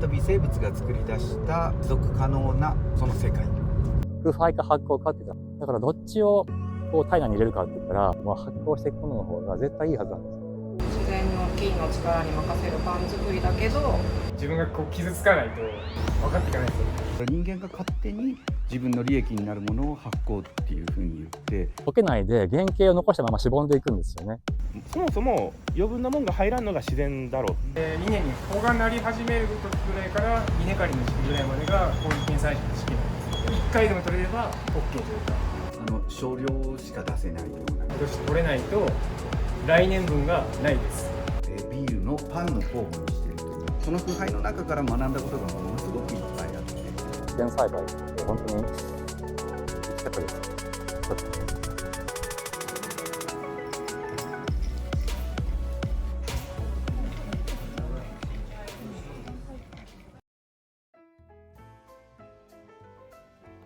と微生物が作り出した持続可能なその世界。腐敗か発酵かって言ったら、だからどっちをこう体内に入れるかって言ったら、まあ、発酵していくものの方が絶対いいはずなんですよ。自然の菌の力に任せるパン作りだけど、自分がこう傷つかないと分かっていかないですよ。人間が勝手に自分の利益になるものを発酵っていうふうに言って、溶けないで原型を残したまましぼんでいくんですよね。そもそも余分なもんが入らんのが自然だろう。稲に穂がなり始める時ぐらいから稲刈りの時期ぐらいまでがこういう検査の時期なんです。1回でも取れれば OK というか、少量しか出せないような。今年取れないと来年分がないです。ビールのパンの候補にしているという、その腐敗の中から学んだことがものすごくいっぱいあって、自然栽培って本当に生き方です。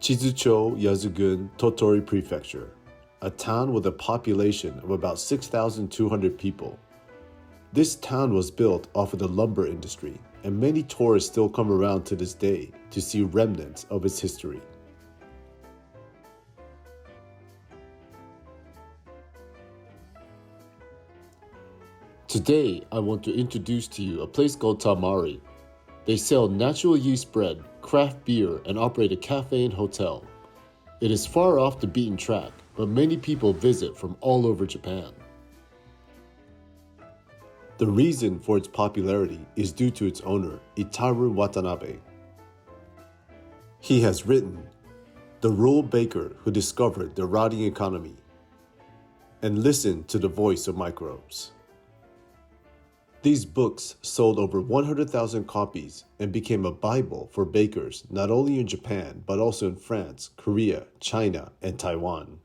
Chizucho Yazugun Totori Prefecture, a town with a population of about 6,200 people. This town was built off of the lumber industry, and many tourists still come around to this day to see remnants of its history. Today, I want to introduce to you a place called Tamari. They sell natural yeast bread, craft beer, and operate a cafe and hotel. It is far off the beaten track, but many people visit from all over Japan. The reason for its popularity is due to its owner, Itaru Watanabe. He has written The Rural Baker Who Discovered the Rotting Economy and Listened to the Voice of Microbes. These books sold over 100,000 copies and became a Bible for bakers not only in Japan but also in France, Korea, China, and Taiwan.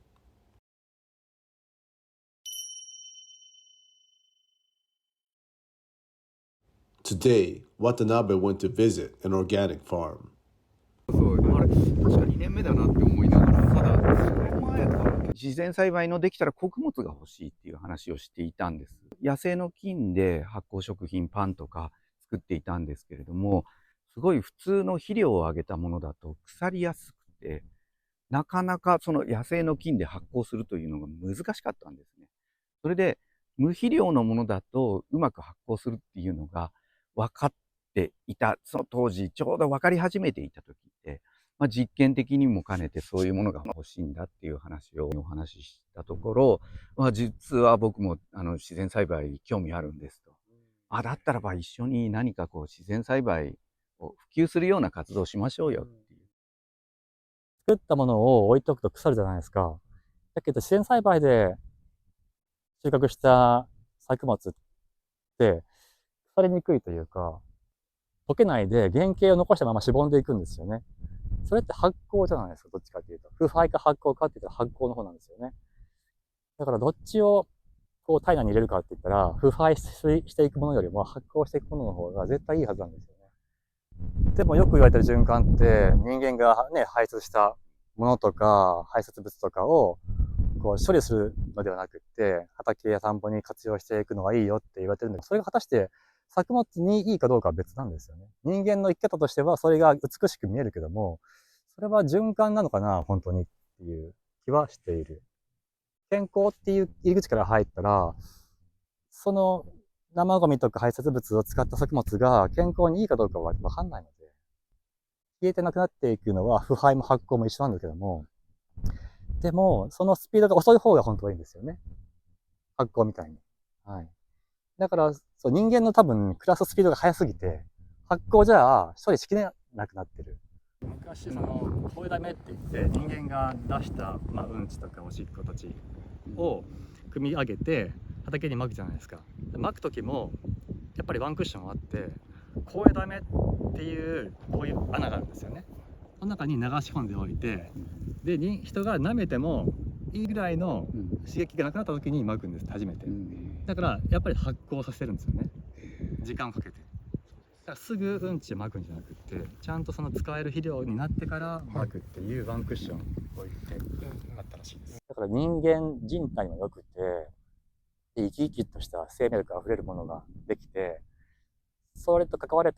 Today, Watanabe went to visit an organic farm. あれ確か2年目だなって思いながら、ただその前から自然栽培のできたら穀物が欲しいっていう話をしていたんです。野生の菌で発酵食品パンとか作っていたんですけれども、すごい普通の肥料をあげたものだと腐りやすくて、なかなかその野生の菌で発酵するというのが難しかったんですね。それで無肥料のものだとうまく発酵するっていうのが分かっていた、その当時ちょうど分かり始めていた時って、実験的にも兼ねてそういうものが欲しいんだっていう話をお話ししたところ、実は僕も自然栽培興味あるんですと。だったらば一緒に何かこう自然栽培を普及するような活動をしましょうよっていう。作ったものを置いとくと腐るじゃないですか。だけど自然栽培で収穫した作物って腐りにくいというか、溶けないで原型を残したまましぼんでいくんですよね。それって発酵じゃないですか、どっちかっていうと。腐敗か発酵かって言ったら発酵の方なんですよね。だからどっちをこう体内に入れるかって言ったら、腐敗していくものよりも発酵していくものの方が絶対いいはずなんですよね。でもよく言われてる循環って人間がね、排出したものとか排泄物とかをこう処理するのではなくって、畑や田んぼに活用していくのがいいよって言われてるんだけど、それが果たして作物にいいかどうかは別なんですよね。人間の生き方としてはそれが美しく見えるけども、それは循環なのかな、本当にっていう気はしている。健康っていう入り口から入ったら、その生ゴミとか排泄物を使った作物が健康にいいかどうかはわかんないので、消えてなくなっていくのは腐敗も発酵も一緒なんだけども、でもそのスピードが遅い方が本当はいいんですよね。発酵みたいに。はい。だから、人間の多分暮らすスピードが速すぎて、発酵じゃ処理しきれなくなってる。昔声だめって言って人間が出した、うんちとかおしっこたちを組み上げて畑に撒くじゃないですか。撒く時もやっぱりワンクッションあって、声だめっていうこういう穴があるんですよね。その中に流し込んでおいて、で人が舐めてもいいぐらいの刺激がなくなった時に撒くんです、初めて。だからやっぱり発酵させてるんですよね、時間をかけて。だからすぐうんち撒くんじゃなくって、ちゃんとその使える肥料になってから撒くっていうワンクッション置いてなったらしいです。だから人間人体もよくて、生き生きとした生命力あふれるものができて、それと関われ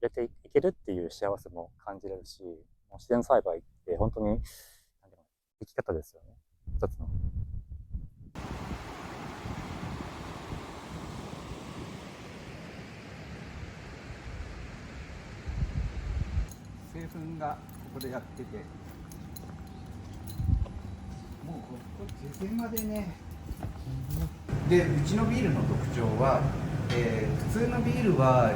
れていけるっていう幸せも感じれるし、もう自然栽培って本当に、なんていうの、生き方ですよね。一つの。製粉がここでやってて、もうここ手狭でね。で、うちのビールの特徴は、普通のビールは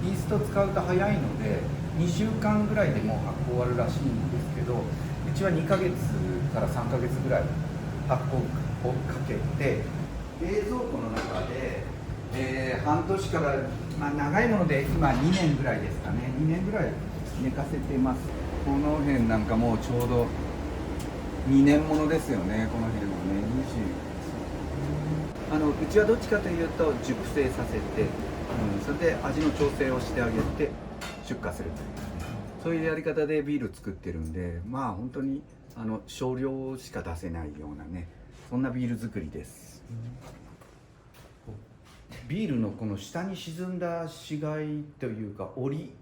イースト使うと早いので2週間ぐらいでもう発酵終わるらしいんですけど、うちは2ヶ月から3ヶ月ぐらい発酵をかけて、冷蔵庫の中で、半年から、まあ、長いもので今2年ぐらいですかね、2年ぐらい寝かせてます。この辺なんかもうちょうど2年ものですよね。この辺はね、うちはどっちかというと熟成させて、それで味の調整をしてあげて出荷するという、そういうやり方でビール作ってるんで、まあ本当に少量しか出せないようなね、そんなビール作りです。ビールのこの下に沈んだ死骸というか折り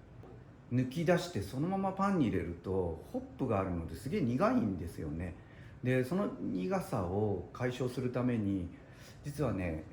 抜き出してそのままパンに入れるとホップがあるのですげえ苦いんですよね。でその苦さを解消するために実はね、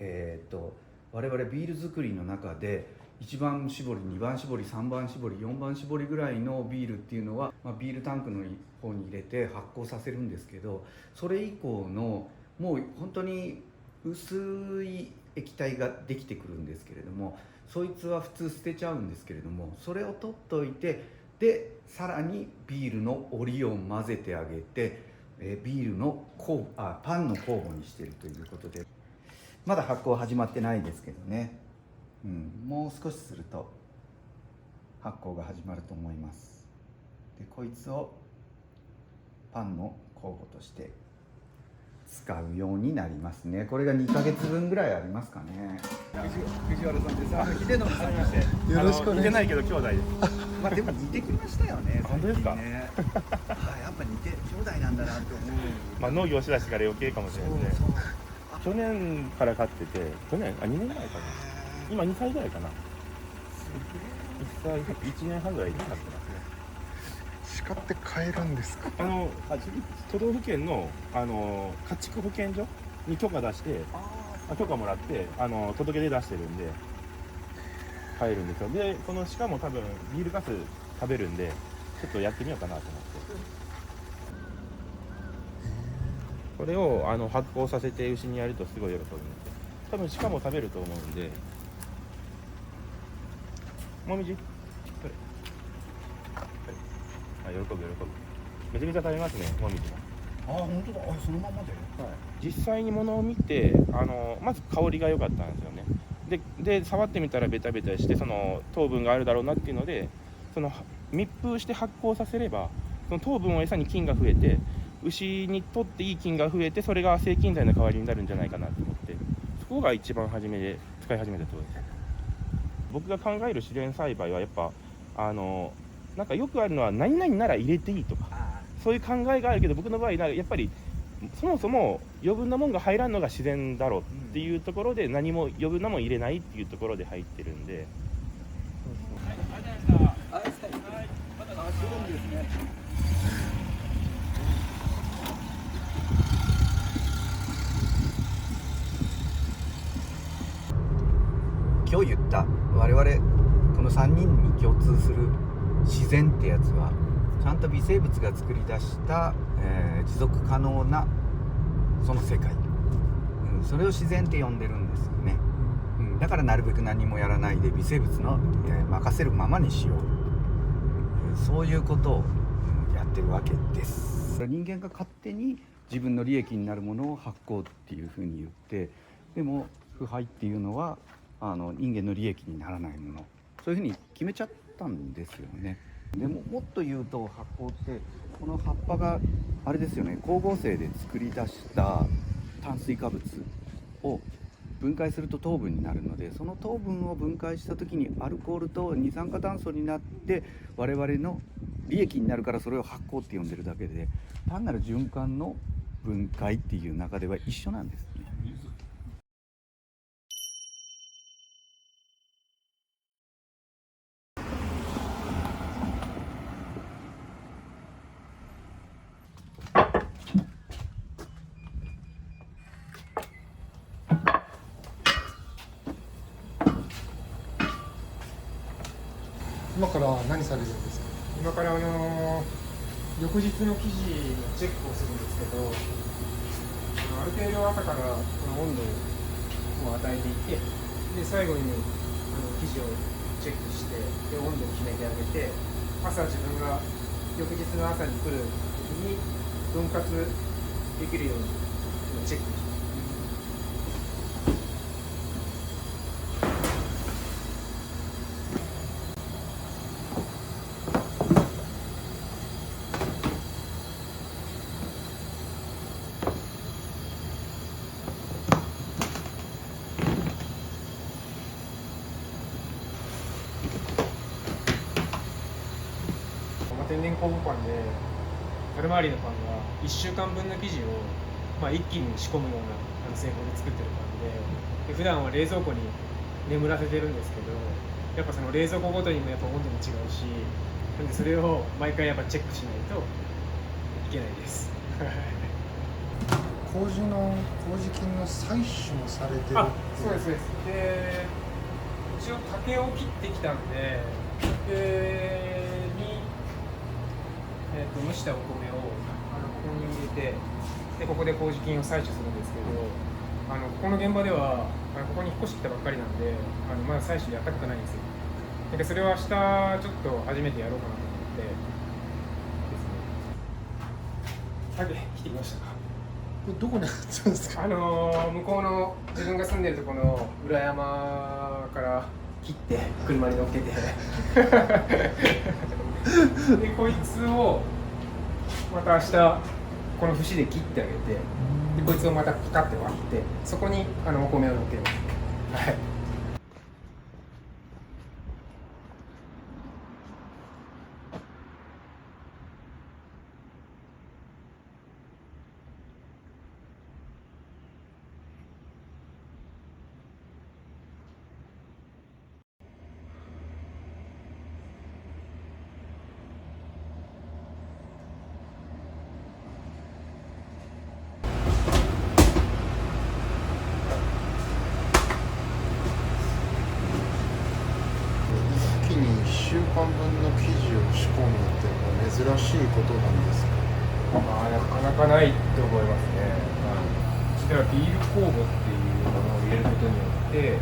我々ビール作りの中で1番搾り、2番搾り、3番搾り、4番搾りぐらいのビールっていうのは、ビールタンクの方に入れて発酵させるんですけど、それ以降のもう本当に薄い液体ができてくるんですけれども、そいつは普通捨てちゃうんですけれども、それを取っといて、でさらにビールの折りを混ぜてあげて、ビールのパンの酵母にしているということで、まだ発酵始まってないですけどね、もう少しすると発酵が始まると思います。でこいつをパンの酵母として使うようになりますね。これが2ヶ月分ぐらいありますかね。藤原さんです。秀信さんまして。よろしくお願いします。似てないけど兄弟です。まあでも似てきましたよね。本当ですか？ね、やっぱ似て兄弟なんだなって思う。まあ農業しだしから余計かもしれないですね。去年から飼ってて、2年前かな。今2歳ぐらいかな。1年半ぐらいになってますね。鹿って買えるんですか？都道府県の家畜保健所に許可出して許可もらって届け出出してるんで買えるんですよ。でこの鹿も多分ビールガス食べるんでちょっとやってみようかなと思って、これを発酵させて牛にやるとすごい喜ぶんで、多分鹿も食べると思うんで。もみじ喜ぶ。めちゃめちゃ食べますね、もみじも。本当だ。そのままで。実際にものを見てまず香りが良かったんですよね。で触ってみたらベタベタしてその糖分があるだろうなっていうので、その密封して発酵させればその糖分を餌に菌が増えて、牛にとっていい菌が増えて、それが制菌剤の代わりになるんじゃないかなと思って、そこが一番初めで使い始めたところです。僕が考える自然栽培はやっぱなんかよくあるのは何々なら入れていいとか、そういう考えがあるけど、僕の場合やっぱりそもそも余分なもんが入らんのが自然だろうっていうところで、何も余分なもん入れないっていうところで入ってるんで。今日言った我々この3人に共通する自然ってやつは、ちゃんと微生物が作り出した、持続可能なその世界、それを自然って呼んでるんですよね。だからなるべく何もやらないで微生物の、任せるままにしよう、そういうことをやってるわけです。人間が勝手に自分の利益になるものを発酵っていうふうに言って、でも腐敗っていうのは人間の利益にならないもの、そういうふうに決めちゃったんですよね。でももっと言うと、発酵ってこの葉っぱがあれですよね、光合成で作り出した炭水化物を分解すると糖分になるので、その糖分を分解した時にアルコールと二酸化炭素になって我々の利益になるから、それを発酵って呼んでるだけで、単なる循環の分解っていう中では一緒なんですね。今から何されるんですか？今から翌日の生地のチェックをするんですけど、ある程度朝からこの温度を与えていって、で最後に生地をチェックして、で温度を決めてあげて、朝自分が翌日の朝に来る時に分割できるようにチェックして。天然酵母パンで樽回りのパンが1週間分の生地を、一気に仕込むような製法で作ってるパンで、普段は冷蔵庫に眠らせてるんですけど、やっぱその冷蔵庫ごとにもやっぱ温度も違うし、なんでそれを毎回やっぱチェックしないといけないです。麹菌の採取もされてるっていう。そうですそうです。で一応竹を切ってきたんで、竹に蒸したお米をここに入れて、でここで麹菌を採取するんですけど、ここの現場ではここに引っ越してきたばっかりなんで、まだ採取やったことないんですよ。でそれを明日ちょっと初めてやろうかなと思ってですね。竹切ってきましたか。これどこにあったんですか？向こうの自分が住んでるところの裏山から切って車に乗っけてでこいつをまた明日この節で切ってあげて、でこいつをまたピカって割って、そこにお米を乗っけます。はい。一気に1週間分の生地を仕込むっていうのは珍しいことなんですか？なかなかないと思いますね。ではビール酵母っていうものを入れることによって、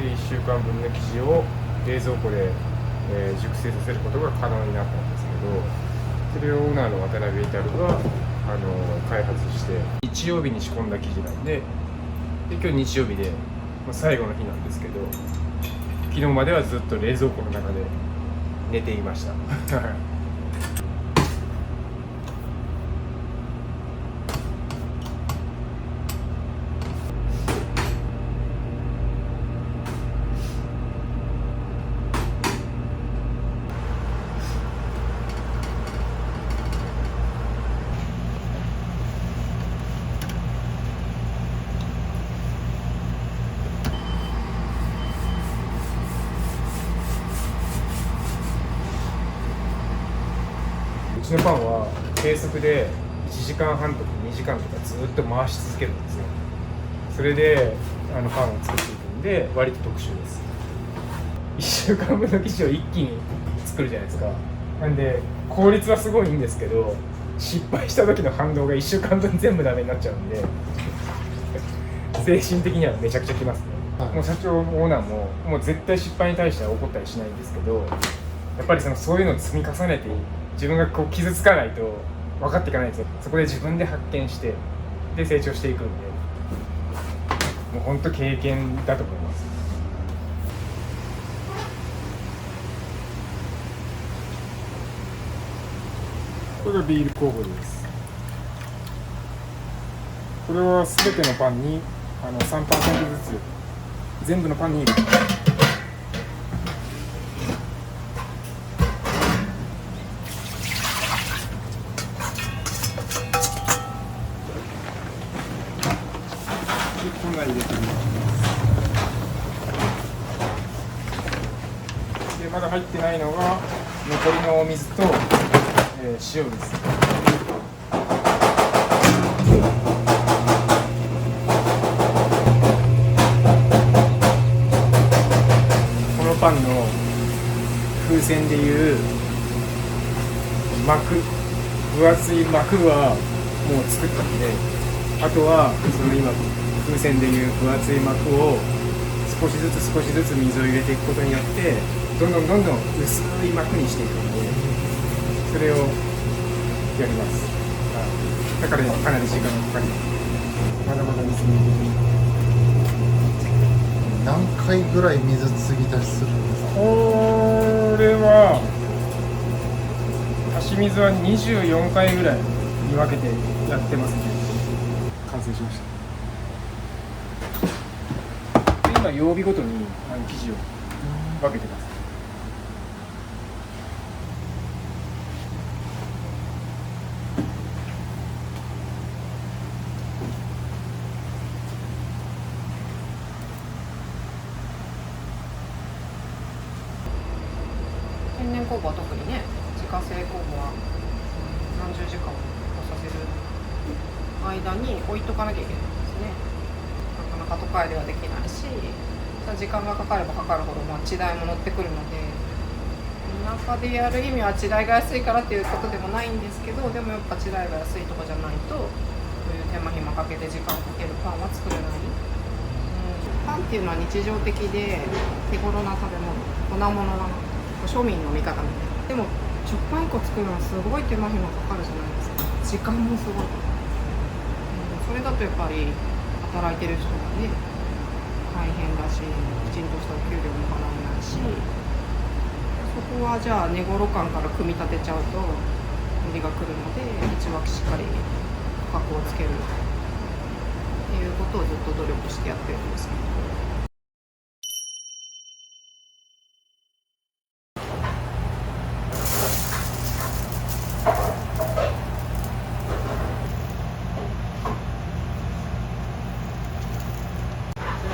で1週間分の生地を冷蔵庫で、熟成させることが可能になったんですけど、それをオーナーの渡辺イタルが開発して、日曜日に仕込んだ生地なんで、今日日曜日で、最後の日なんですけど、昨日まではずっと冷蔵庫の中で寝ていました。うちのパンは低速で1時間半とか2時間とかずっと回し続けるんですよ。それでパンを作っていくんで割と特殊です。1週間分の生地を一気に作るじゃないですか。なんで効率はすごいいいんですけど、失敗した時の反動が1週間分全部ダメになっちゃうんで精神的にはめちゃくちゃきますね。もう社長もオーナーももう絶対失敗に対しては怒ったりしないんですけど、やっぱりそういうのを積み重ねて自分がこう傷つかないと分かっていかないんですよ。そこで自分で発見してで成長していくんで、もう本当経験だと思います。これがビール酵母です。これは全てのパンに3% ずつ全部のパンに入れてこんなに入れてみます。でまだ入ってないのが残りのお水と、塩です。このパンの風船でいう膜、分厚い膜はもう作ったので、あとはその今風船でいう分厚い膜を少しずつ少しずつ水を入れていくことによってどんどん薄い膜にしていくので、それをやります。だからかなり時間がかかります。まだまだ水何回ぐらい水継ぎ足しするんですか？これは足し水は24回ぐらいに分けてやってますね。完成しました。で今曜日ごとに生地を分けてます。天然酵母は特にね、自家製酵母は何十時間もさせる間に置いとかなきゃいけないんですね。なかなか都会ではできないし、時間がかかればかかるほど地代も乗ってくるので、田舎でやる意味は地代が安いからっていうことでもないんですけど、でもやっぱ地代が安いとかじゃないと、こういう手間暇かけて時間かけるパンは作れない。パンっていうのは日常的で手頃な食べ物、粉物なの。庶民の味方みたいな。でも食パン1個作るのはすごい手間暇かかるじゃないですか。時間もすごい、それだとやっぱり働いてる人がね大変だし、きちんとしたお給料も払えないし、そこはじゃあ値頃感から組み立てちゃうと無理が来るので、一枠しっかり価格をつけるっていうことをずっと努力してやってるんですけど。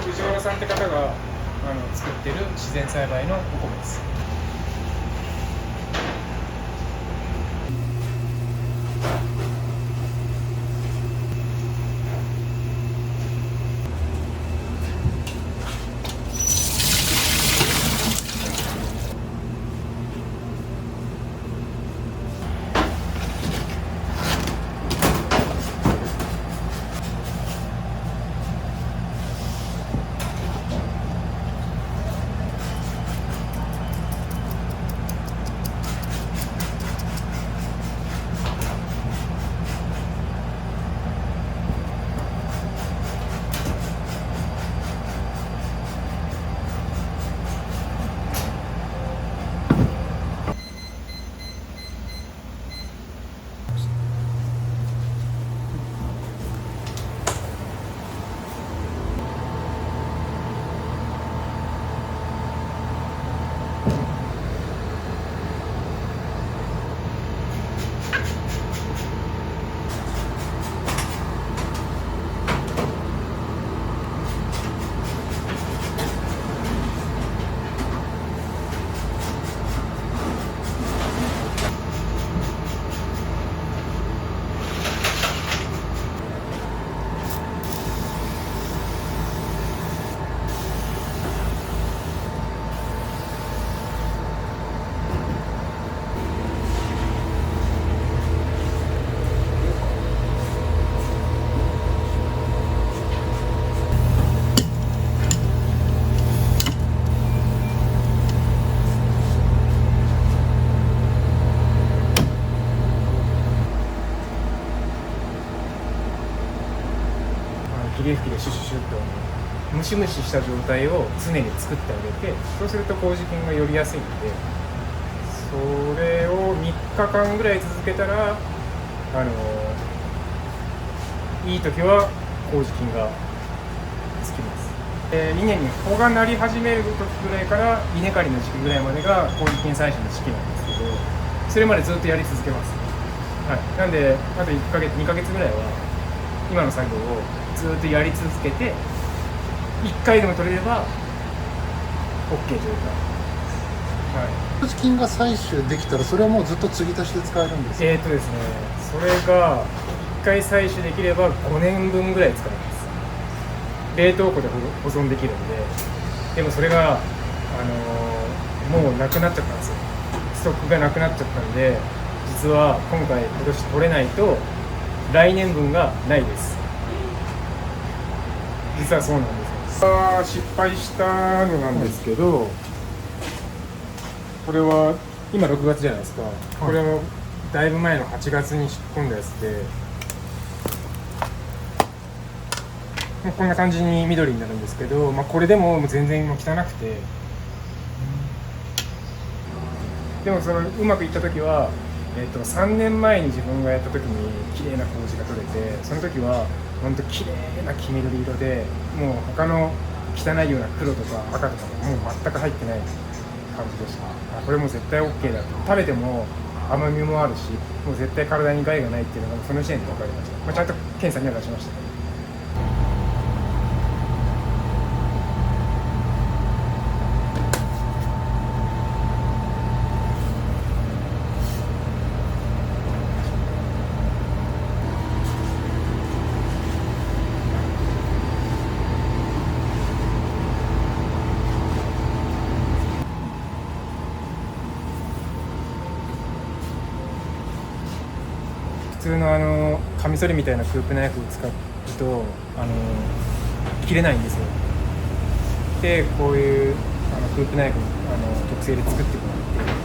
藤原さんって方が作ってる自然栽培のお米です。霧吹きでシュシュシュッとムシムシした状態を常に作ってあげて、そうすると麹菌がよりやすいので、それを3日間ぐらい続けたらいい時は麹菌がつきます。稲に穂がなり始める時ぐらいから稲刈りの時期ぐらいまでが麹菌採取の時期なんですけど、それまでずっとやり続けます。はい、なんであと1ヶ月2ヶ月ぐらいは今の作業をずっとやり続けて、1回でも取れれば OK というか、麹菌が採取できたらそれはもうずっと継ぎ足しで使えるんですか？ですね、それが1回採取できれば5年分ぐらい使えます。冷凍庫で保存できるんで。でもそれがもうなくなっちゃったんですよ。ストックがなくなっちゃったんで、実は今年取れないと来年分がないです。実はそうなんですよ。失敗したのなんですけど、これは今6月じゃないですか。これもだいぶ前の8月に仕込んだやつで、もうこんな感じに緑になるんですけど、これでも全然もう汚くて、でもそのうまくいった時は、3年前に自分がやった時に綺麗な麹が取れて、その時は本当綺麗な黄緑色で、もう他の汚いような黒とか赤とかももう全く入ってない感じでした。これも絶対 OK だと。食べても甘みもあるし、もう絶対体に害がないっていうのがその時点で分かりました。ちゃんと検査には出しました。普通のカミソリみたいなクープナイフを使うと切れないんですよ。でこういうクープナイフ特製で作ってもらって。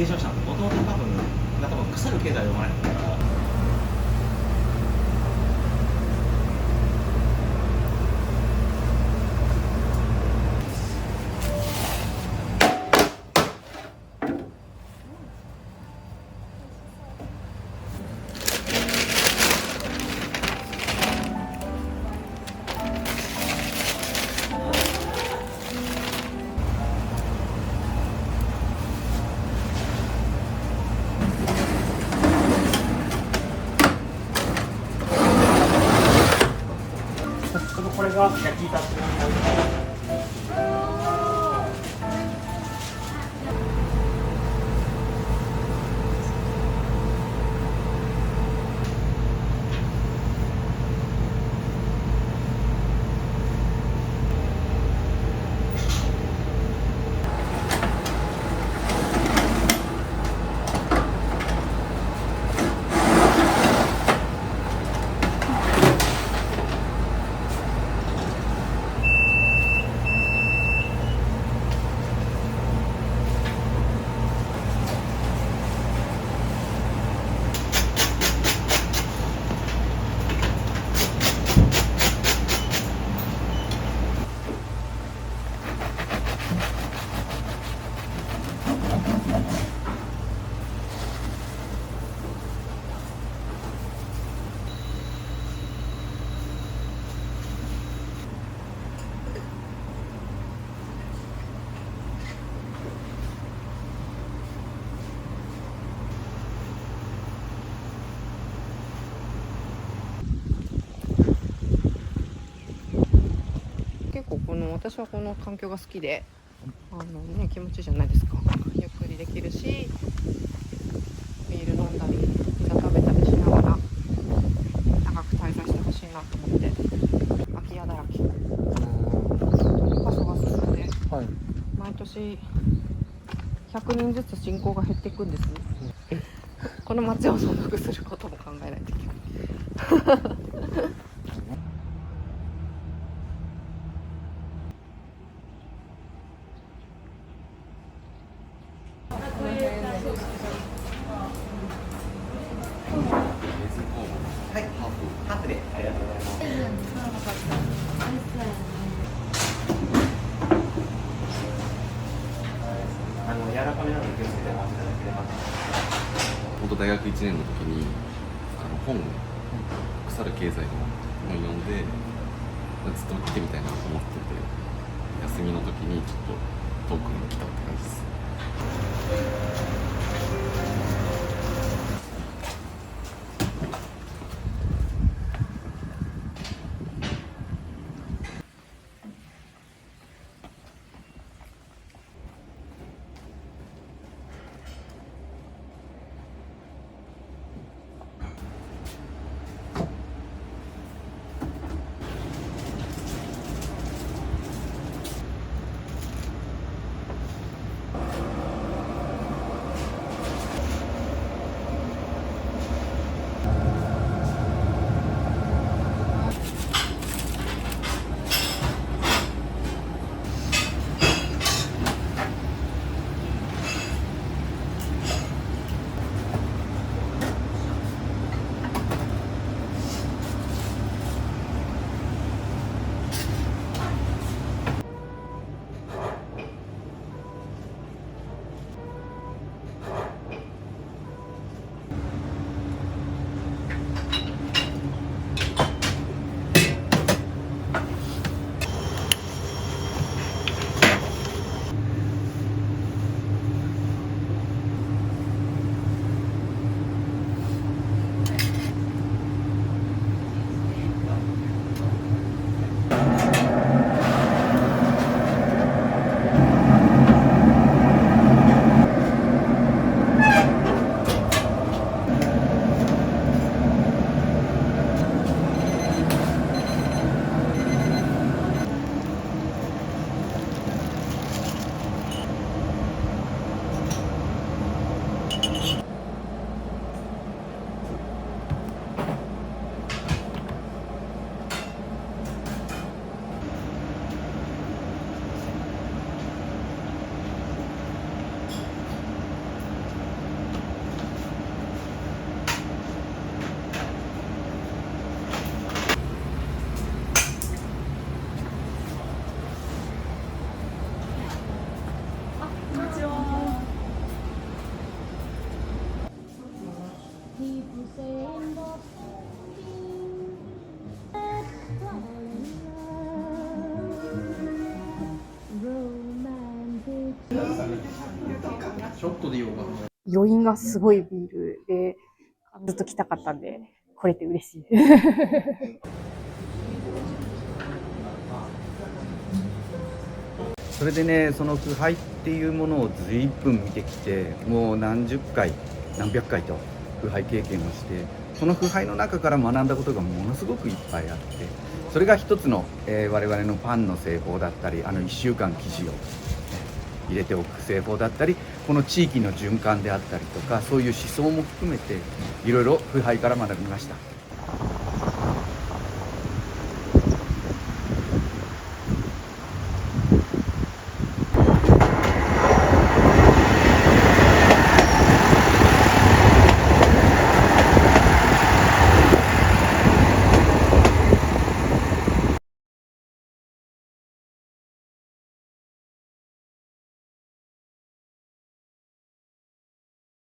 定しました。もともと多分腐る経済を読まないから。これが焼きたてになります。結構私はこの環境が好きで気持ちいいじゃないですか。ゆっくりできるし、ビール飲んだりピザ食べたりしながら長く滞在してほしいなと思って空き家だらけ。過疎が進んで、はい、毎年100人ずつ人口が減っていくんです。この町を存続することも考えないといけない。ハートでありがとうございます。柔らかめなので気をつけて回していただければと。本当大学1年の時に本腐る経済の本読んでずっと来てみたいなと思ってて、休みの時にちょっとトークに来たって感じです。ちょっとでいいよかな。余韻がすごいビールで、ずっと来たかったんで、来れて嬉しい。それでね、その腐敗っていうものを随分見てきて、もう何十回何百回と腐敗経験をして、その腐敗の中から学んだことがものすごくいっぱいあって、それが一つの、我々のパンの製法だったり、1週間生地を入れておく製法だったり、この地域の循環であったりとか、そういう思想も含めていろいろ腐敗から学びました。